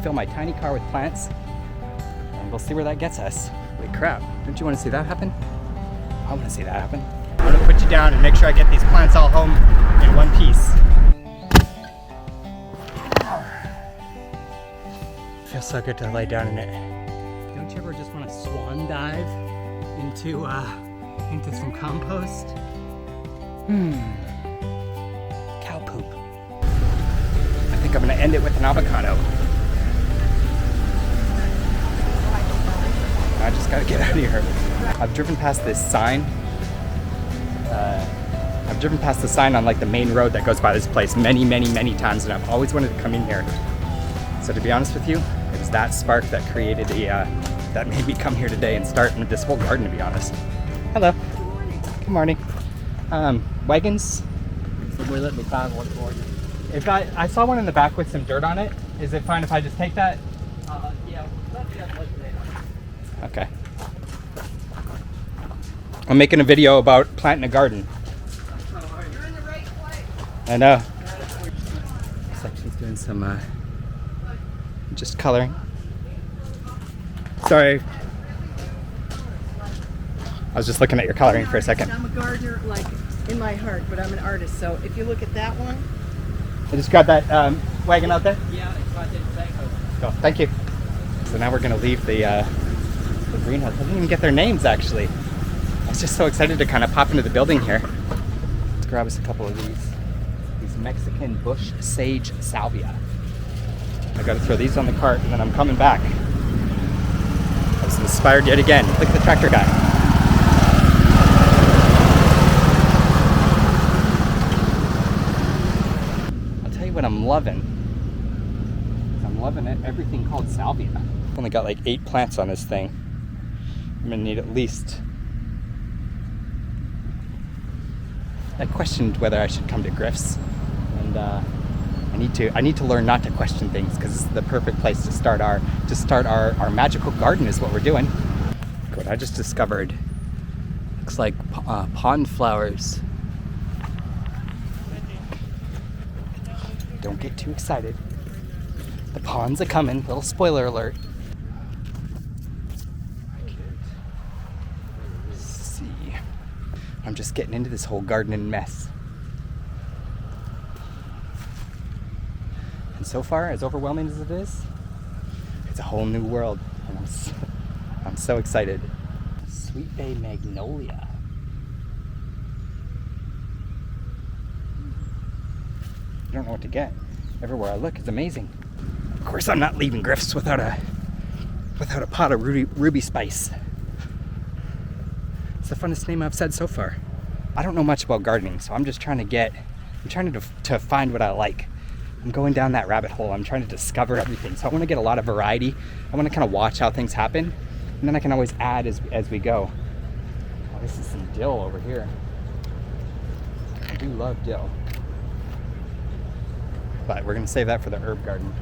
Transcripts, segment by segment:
fill my tiny car with plants, and we'll see where that gets us. Holy crap, don't you want to see that happen? I want to see that happen. I'm gonna put you down and make sure I get these plants all home in one piece. Feels so good to lay down in it. Don't you ever just want to swan dive into some compost? Cow poop. I think I'm gonna end it with an avocado. I just gotta get out of here. I've driven past this sign. I've driven past the sign on like the main road that goes by this place many times, and I've always wanted to come in here. So to be honest with you, it was that spark that created that made me come here today and start this whole garden, to be honest. Hello. Good morning. Good morning. Wagons? Somebody let me find one for you. If I saw one in the back with some dirt on it. Is it fine if I just take that? Yeah, let's get one today. Okay. I'm making a video about planting a garden. You're in the right place. I know. Looks like she's doing some just coloring. Sorry. I was just looking at your coloring for a second. I'm a gardener, like, in my heart, but I'm an artist. So if you look at that one. I just got that wagon out there. Yeah, it's right there in the back of it. Go. Thank you. So now we're gonna leave the greenhouse. I didn't even get their names, actually. I was just so excited to kind of pop into the building here. Let's grab us a couple of these Mexican bush sage salvia. I gotta throw these on the cart and then I'm coming back. I was inspired yet again. Look at the tractor guy. I'll tell you what I'm loving. I'm loving it. Everything called salvia. I've only got like 8 plants on this thing. I'm gonna need at least. I questioned whether I should come to Griff's, and I need to learn not to question things, because this is the perfect place to start our magical garden is what we're doing. What I just discovered looks like pond flowers. Don't get too excited. The ponds are coming. Little spoiler alert. Let's see. I'm just getting into this whole gardening mess. And so far, as overwhelming as it is, it's a whole new world. And I'm so excited. Sweet Bay Magnolia. I don't know what to get. Everywhere I look, it's amazing. Of course, I'm not leaving Griff's without a pot of ruby spice. It's the funnest name I've said so far. I don't know much about gardening, so I'm just trying to find what I like. I'm going down that rabbit hole. I'm trying to discover everything. So I want to get a lot of variety. I want to kind of watch how things happen, and then I can always add as we go. Oh, this is some dill over here. I do love dill. But we're gonna save that for the herb garden.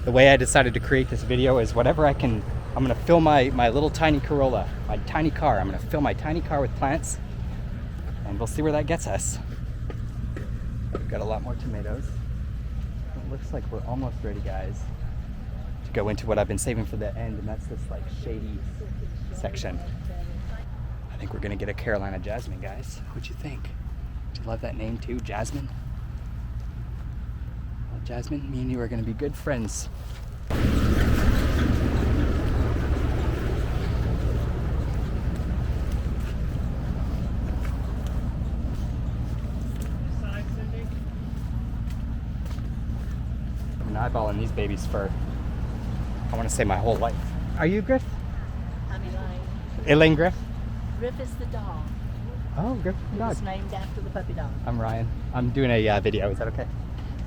The way I decided to create this video is whatever I can. I'm gonna fill my little tiny Corolla, my tiny car. I'm gonna fill my tiny car with plants, and we'll see where that gets us. We've got a lot more tomatoes. It looks like we're almost ready, guys, to go into what I've been saving for the end, and that's this like shady section. I think we're gonna get a Carolina Jasmine, guys. What'd you think? Do you love that name too, Jasmine? Well, Jasmine, me and you are gonna be good friends. I've been eyeballing these babies for, I want to say, my whole life. Are you Griff? I'm Elaine. Elaine Griff? Griff is the dog. Oh, Griff the It dog. was named after the puppy dog. I'm Ryan. I'm doing a video. Is that okay?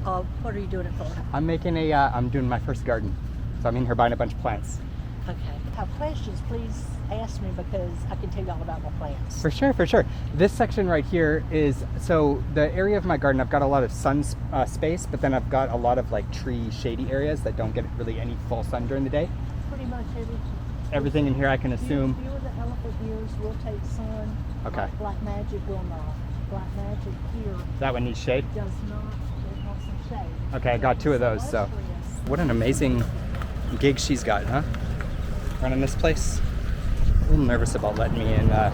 What are you doing it for? I'm making I'm doing my first garden. So I'm in here buying a bunch of plants. Okay. If you have questions, please ask me, because I can tell you all about my plants. For sure, for sure. This section right here is, so the area of my garden, I've got a lot of sun space, but then I've got a lot of like tree shady areas that don't get really any full sun during the day. Pretty much everything. Everything in here I can assume. Fewer the elephants different years rotate sun. Okay. Like Black Magic will not. Black Magic here That one needs shade? does not. It wants some shade. Okay, I got 2 of those, so. Illustrious. What an amazing gig she's got, huh? Running this place. A little nervous about letting me in to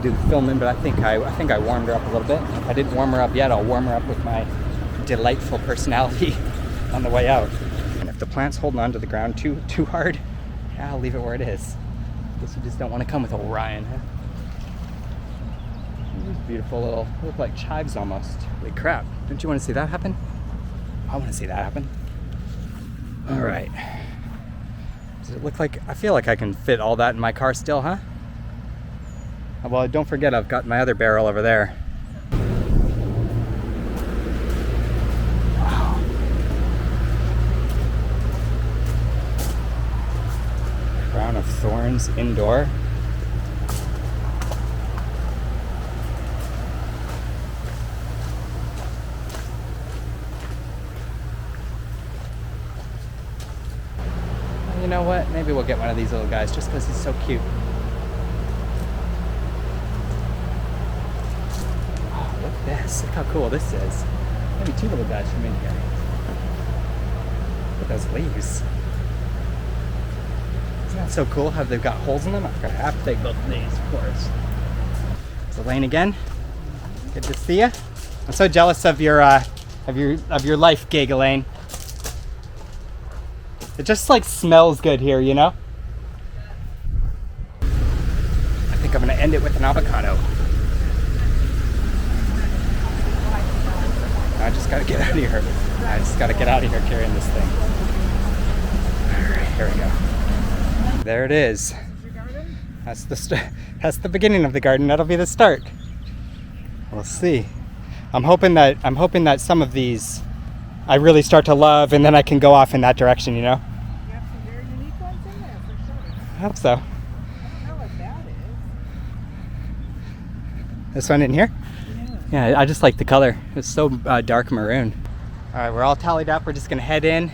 do the filming, but I think I warmed her up a little bit. If I didn't warm her up yet, I'll warm her up with my delightful personality on the way out. And if the plant's holding onto the ground too hard, yeah, I'll leave it where it is. Guess you just don't want to come with old Ryan, huh? These beautiful little, look like chives almost. Holy crap! Don't you want to see that happen? I want to see that happen. All right. Does it look like, I feel like I can fit all that in my car still, huh? Well, don't forget I've got my other barrel over there. Wow. Crown of Thorns indoor. You know what? Maybe we'll get one of these little guys just because he's so cute. Oh, look at this. Look how cool this is. Maybe 2 little guys from in here. Look at those leaves. Isn't that so cool how they've got holes in them? I'm gonna have to take both of these, of course. It's Elaine again. Good to see you. I'm so jealous of your life gig, Elaine. It just like smells good here, you know? I think I'm gonna end it with an avocado. I just gotta get out of here. I just gotta get out of here carrying this thing. Alright, here we go. There it is. That's the beginning of the garden. That'll be the start. We'll see. I'm hoping that some of these I really start to love, and then I can go off in that direction, you know? You have some very unique ones in there, for sure. I hope so. I don't know what that is. This one in here? Yeah, I just like the color. It's so dark maroon. All right, we're all tallied up. We're just gonna head in.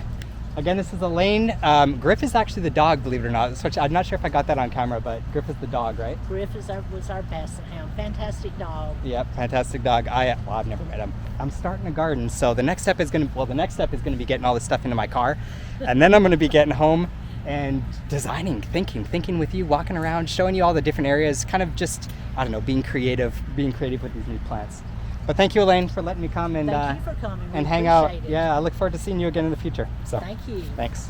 Again, this is Elaine. Griff is actually the dog, believe it or not. So I'm not sure if I got that on camera, but Griff is the dog, right? Griff was our basset hound. Fantastic dog. Yep, fantastic dog. I've never met him. I'm starting a garden, so the next step is gonna be getting all this stuff into my car, and then I'm gonna be getting home and designing, thinking with you, walking around, showing you all the different areas, kind of just, I don't know, being creative with these new plants. But thank you, Elaine, for letting me come and Thank you for coming. We and hang out. appreciate it. Yeah, I look forward to seeing you again in the future. So Thank you. thanks.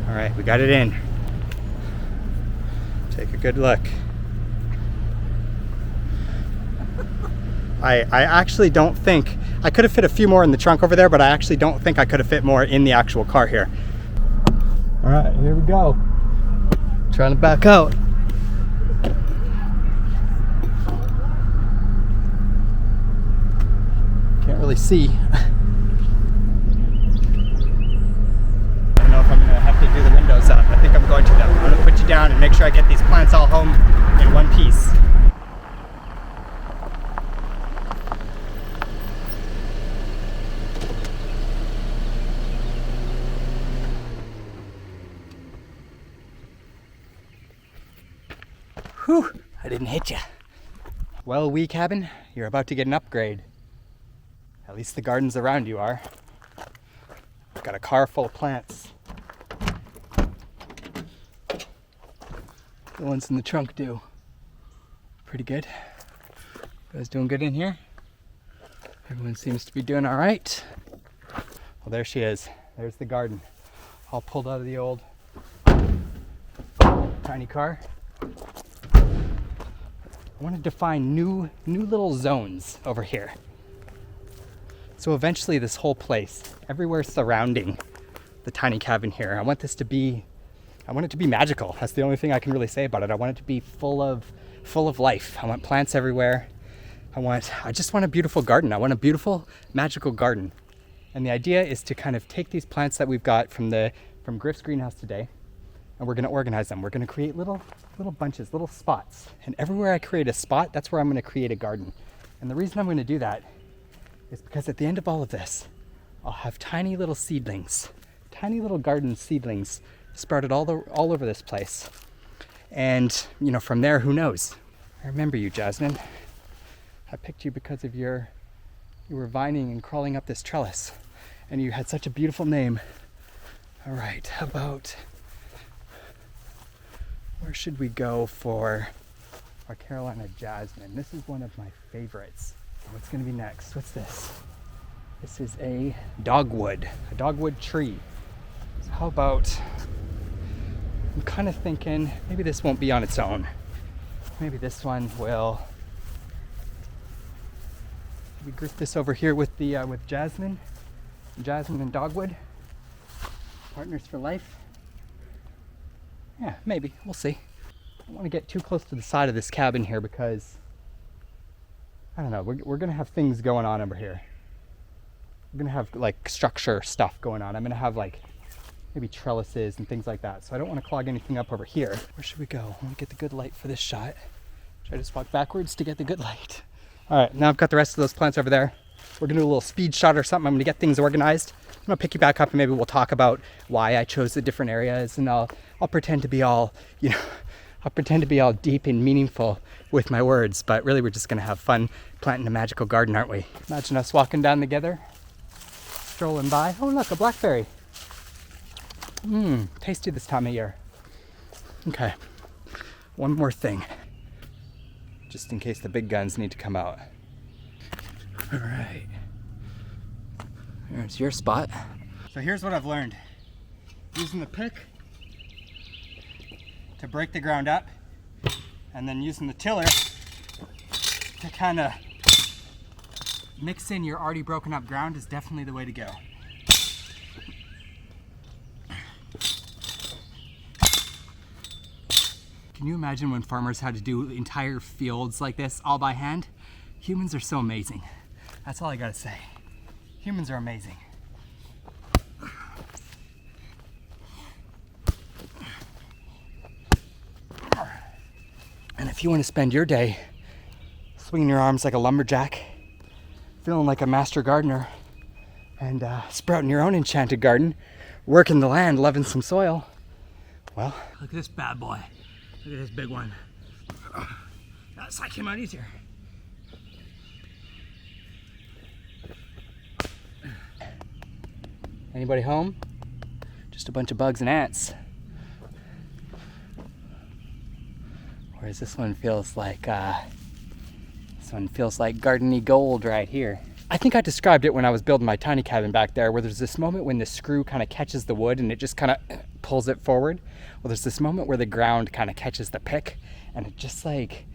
All right, we got it in. Take a good look. I actually don't think, I could have fit a few more in the trunk over there, but I actually don't think I could have fit more in the actual car here. All right, here we go. Trying to back out. Can't really see. I don't know if I'm gonna have to do the windows up. I think I'm going to though. I'm gonna put you down and make sure I get these plants all home in one piece. Whew, I didn't hit you. Well, wee cabin, you're about to get an upgrade. At least the gardens around you are. I've got a car full of plants. The ones in the trunk do. Pretty good. You guys doing good in here? Everyone seems to be doing all right. Well, there she is. There's the garden. All pulled out of the old tiny car. I want to define new little zones over here. So eventually this whole place, everywhere surrounding the tiny cabin here, I want it to be magical. That's the only thing I can really say about it. I want it to be full of life. I want plants everywhere. I just want a beautiful garden. I want a beautiful, magical garden. And the idea is to kind of take these plants that we've got from Griff's greenhouse today and we're going to organize them. We're going to create little bunches, little spots. And everywhere I create a spot, that's where I'm going to create a garden. And the reason I'm going to do that is because at the end of all of this, I'll have tiny little seedlings, tiny little garden seedlings sprouted all over this place. And, you know, from there, who knows? I remember you, Jasmine. I picked you because of you were vining and crawling up this trellis. And you had such a beautiful name. All right, how about, where should we go for our Carolina Jasmine? This is one of my favorites. What's gonna be next? What's this? This is a dogwood tree. So how about, I'm kind of thinking maybe this won't be on its own. Maybe this one will, we group this over here with the with Jasmine and dogwood. Partners for life. Yeah, maybe, we'll see. I don't want to get too close to the side of this cabin here because, I don't know, we're gonna have things going on over here. We're gonna have like structure stuff going on. I'm gonna have like maybe trellises and things like that. So I don't want to clog anything up over here. Where should we go? I want to get the good light for this shot. Should I just walk backwards to get the good light? All right, now I've got the rest of those plants over there. We're gonna do a little speed shot or something. I'm gonna get things organized. I'm gonna pick you back up and maybe we'll talk about why I chose the different areas, and I'll pretend to be all, you know, I'll pretend to be all deep and meaningful with my words, but really we're just gonna have fun planting a magical garden, aren't we? Imagine us walking down together, strolling by. Oh look, a blackberry. Tasty this time of year. Okay, one more thing, just in case the big guns need to come out. All right, there's your spot. So here's what I've learned. Using the pick to break the ground up, and then using the tiller to kind of mix in your already broken up ground is definitely the way to go. Can you imagine when farmers had to do entire fields like this all by hand? Humans are so amazing. That's all I gotta say. Humans are amazing. And if you want to spend your day swinging your arms like a lumberjack, feeling like a master gardener, and sprouting your own enchanted garden, working the land, loving some soil, well, look at this bad boy. Look at this big one. That side came out easier. Anybody home? Just a bunch of bugs and ants. Whereas this one feels like gardeny gold right here. I think I described it when I was building my tiny cabin back there, where there's this moment when the screw kind of catches the wood and it just kind of pulls it forward. Well, there's this moment where the ground kind of catches the pick and it just like,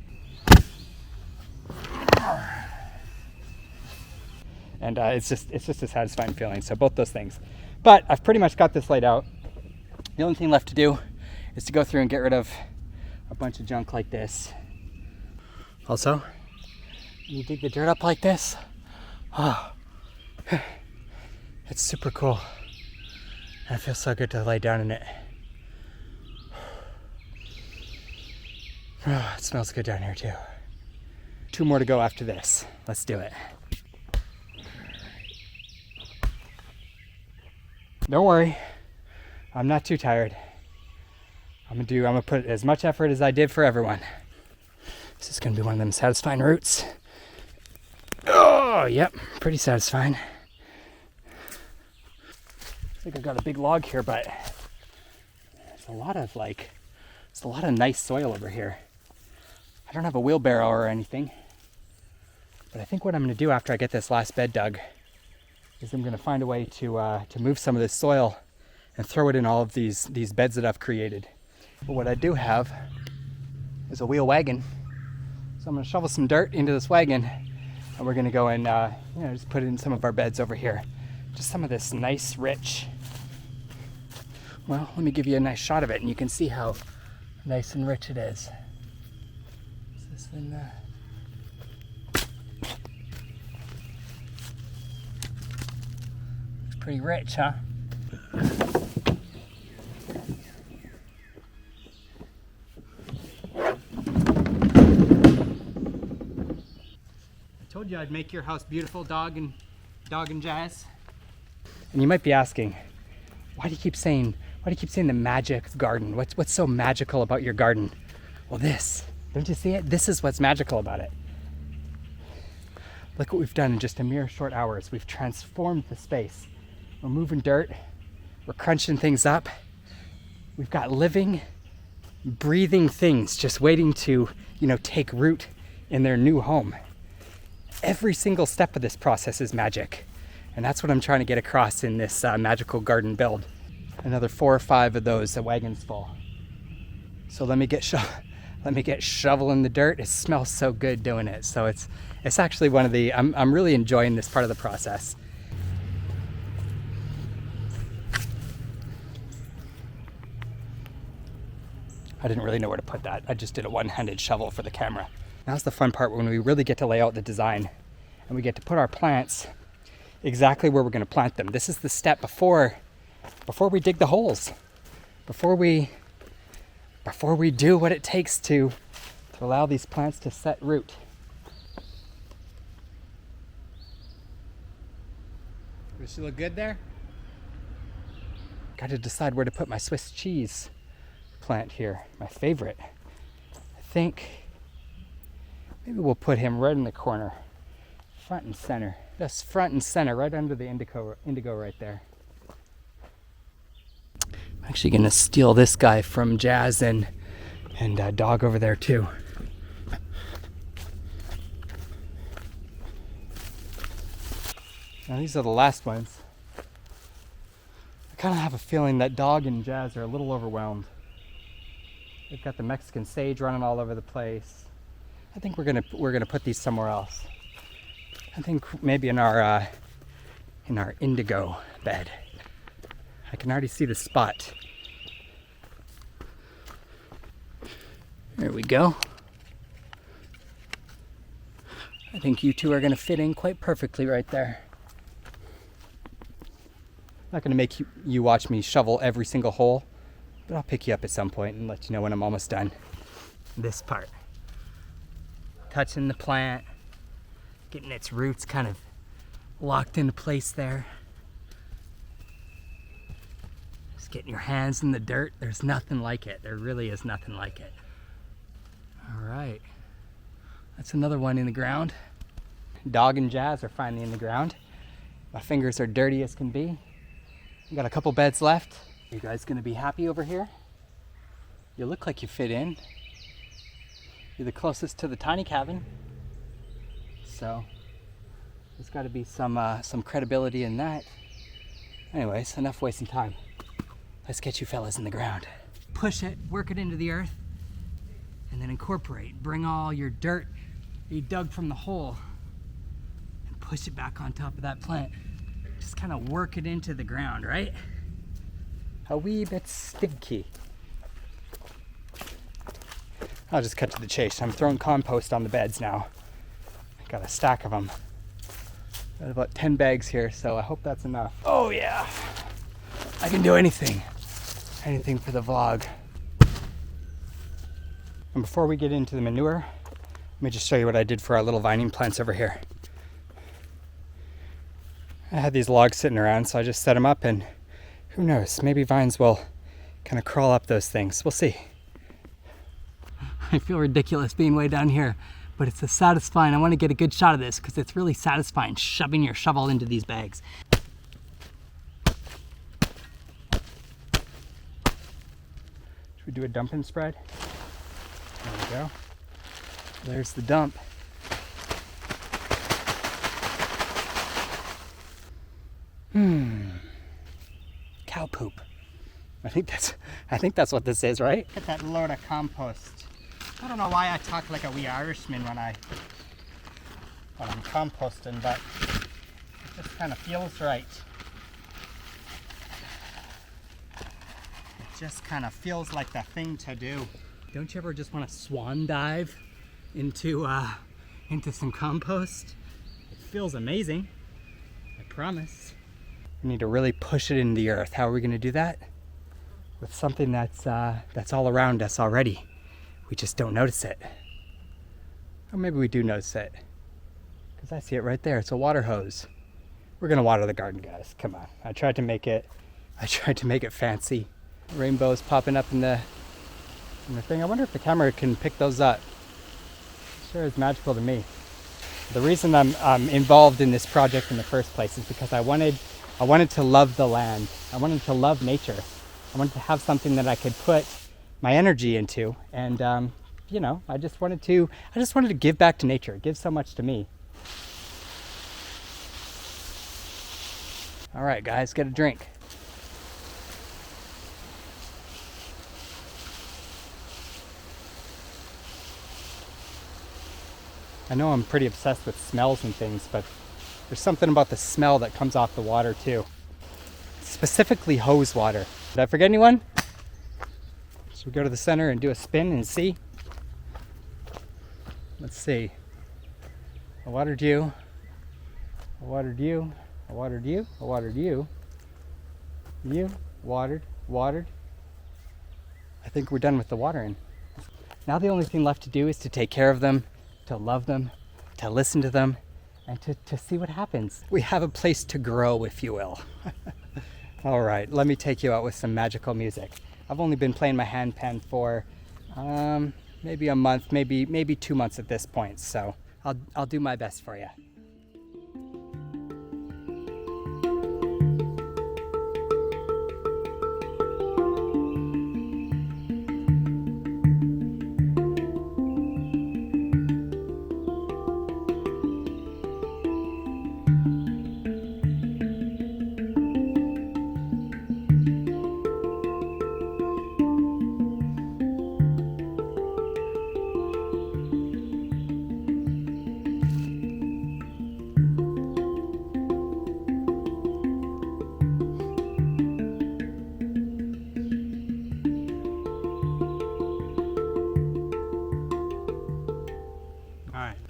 and it's just a satisfying feeling. So both those things. But I've pretty much got this laid out. The only thing left to do is to go through and get rid of a bunch of junk like this. Also, when you dig the dirt up like this, oh, it's super cool. And it feels so good to lay down in it. Oh, it smells good down here too. 2 more to go after this. Let's do it. Don't worry, I'm not too tired. I'm gonna put as much effort as I did for everyone. This is gonna be one of them satisfying roots. Oh, yep, pretty satisfying. I think I've got a big log here, but there's a lot of nice soil over here. I don't have a wheelbarrow or anything, but I think what I'm gonna do after I get this last bed dug is I'm gonna find a way to move some of this soil and throw it in all of these beds that I've created. But what I do have is a wheel wagon. So I'm gonna shovel some dirt into this wagon and we're gonna go and just put it in some of our beds over here. Just some of this nice, rich, well, let me give you a nice shot of it and you can see how nice and rich it is. Is this in it's pretty rich, huh? Told you I'd make your house beautiful, dog and jazz. And you might be asking, why do you keep saying the magic garden? What's so magical about your garden? Well, this, don't you see it? This is what's magical about it. Look what we've done in just a mere short hours. We've transformed the space. We're moving dirt, we're crunching things up. We've got living, breathing things just waiting to, take root in their new home. Every single step of this process is magic. And that's what I'm trying to get across in this magical garden build. Another 4 or 5 of those wagons full. So let me get shoveling the dirt. It smells so good doing it. So it's actually one of the, I'm really enjoying this part of the process. I didn't really know where to put that. I just did a one-handed shovel for the camera. Now's the fun part when we really get to lay out the design and we get to put our plants exactly where we're going to plant them. This is the step before we dig the holes, before we do what it takes to allow these plants to set root. Does she look good there? Got to decide where to put my Swiss cheese plant here, my favorite. I think maybe we'll put him right in the corner, front and center. Just front and center, right under the indigo right there. I'm actually gonna steal this guy from Jazz and Dog over there too. Now these are the last ones. I kind of have a feeling that Dog and Jazz are a little overwhelmed. They've got the Mexican sage running all over the place. I think we're gonna put these somewhere else. I think maybe in our indigo bed. I can already see the spot. There we go. I think you two are gonna fit in quite perfectly right there. I'm not gonna make you watch me shovel every single hole, but I'll pick you up at some point and let you know when I'm almost done. This part. Touching the plant, getting its roots kind of locked into place there. Just getting your hands in the dirt. There's nothing like it. There really is nothing like it. All right. That's another one in the ground. Dog and Jazz are finally in the ground. My fingers are dirty as can be. We got a couple beds left. You guys gonna be happy over here? You look like you fit in. You're the closest to the tiny cabin. So there's got to be some credibility in that. Anyways, enough wasting time. Let's get you fellas in the ground. Push it, work it into the earth, and then incorporate. Bring all your dirt you dug from the hole and push it back on top of that plant. Just kind of work it into the ground, right? A wee bit stinky. I'll just cut to the chase. I'm throwing compost on the beds now. Got a stack of them. Got about 10 bags here, so I hope that's enough. Oh yeah, I can do anything. Anything for the vlog. And before we get into the manure, let me just show you what I did for our little vining plants over here. I had these logs sitting around, so I just set them up, and who knows, maybe vines will kind of crawl up those things. We'll see. I feel ridiculous being way down here, but it's a satisfying. I want to get a good shot of this because it's really satisfying shoving your shovel into these bags. Should we do a dump and spread? There we go. There's the dump. Cow poop. I think that's what this is, right? Look at that load of compost. I don't know why I talk like a wee Irishman when I'm composting, but it just kind of feels right. It just kind of feels like the thing to do. Don't you ever just want to swan dive into some compost? It feels amazing, I promise. We need to really push it in the earth. How are we going to do that? With something that's all around us already. We just don't notice it. Or maybe we do notice it. Because I see it right there. It's a water hose. We're gonna water the garden, guys. Come on. I tried to make it fancy. Rainbows popping up in the thing. I wonder if the camera can pick those up. Sure is magical to me. The reason I'm involved in this project in the first place is because I wanted to love the land. I wanted to love nature. I wanted to have something that I could put my energy into, and you know, I just wanted to give back to nature. It gives so much to me. All right, guys, get a drink. I know I'm pretty obsessed with smells and things, but there's something about the smell that comes off the water too. Specifically hose water. Did I forget anyone? Should we go to the center and do a spin and see? Let's see. I watered you. I watered you. I watered you. I watered you. You watered. I think we're done with the watering. Now the only thing left to do is to take care of them, to love them, to listen to them, and to see what happens. We have a place to grow, if you will. All right, let me take you out with some magical music. I've only been playing my handpan for maybe a month, maybe 2 months at this point, so I'll do my best for you.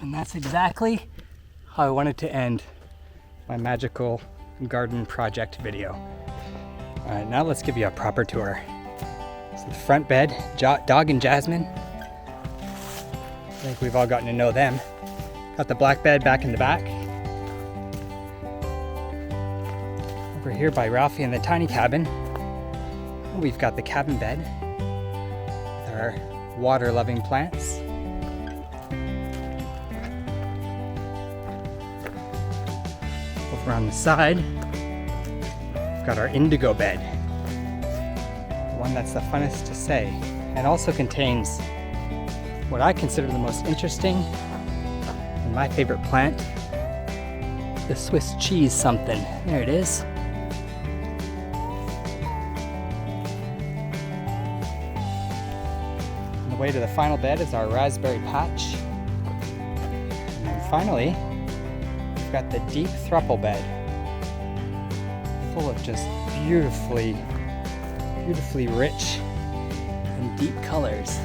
And that's exactly how I wanted to end my magical garden project video. All right, now let's give you a proper tour. So the front bed, Dog and Jasmine. I think we've all gotten to know them. Got the black bed back in the back. Over here by Ralphie and the tiny cabin, we've got the cabin bed with our water-loving plants. Over on the side, we've got our indigo bed, the one that's the funnest to say, and also contains what I consider the most interesting and my favorite plant, the Swiss cheese something. There it is. On the way to the final bed is our raspberry patch. And then finally, we've got the deep thruple bed, full of just beautifully rich and deep colors.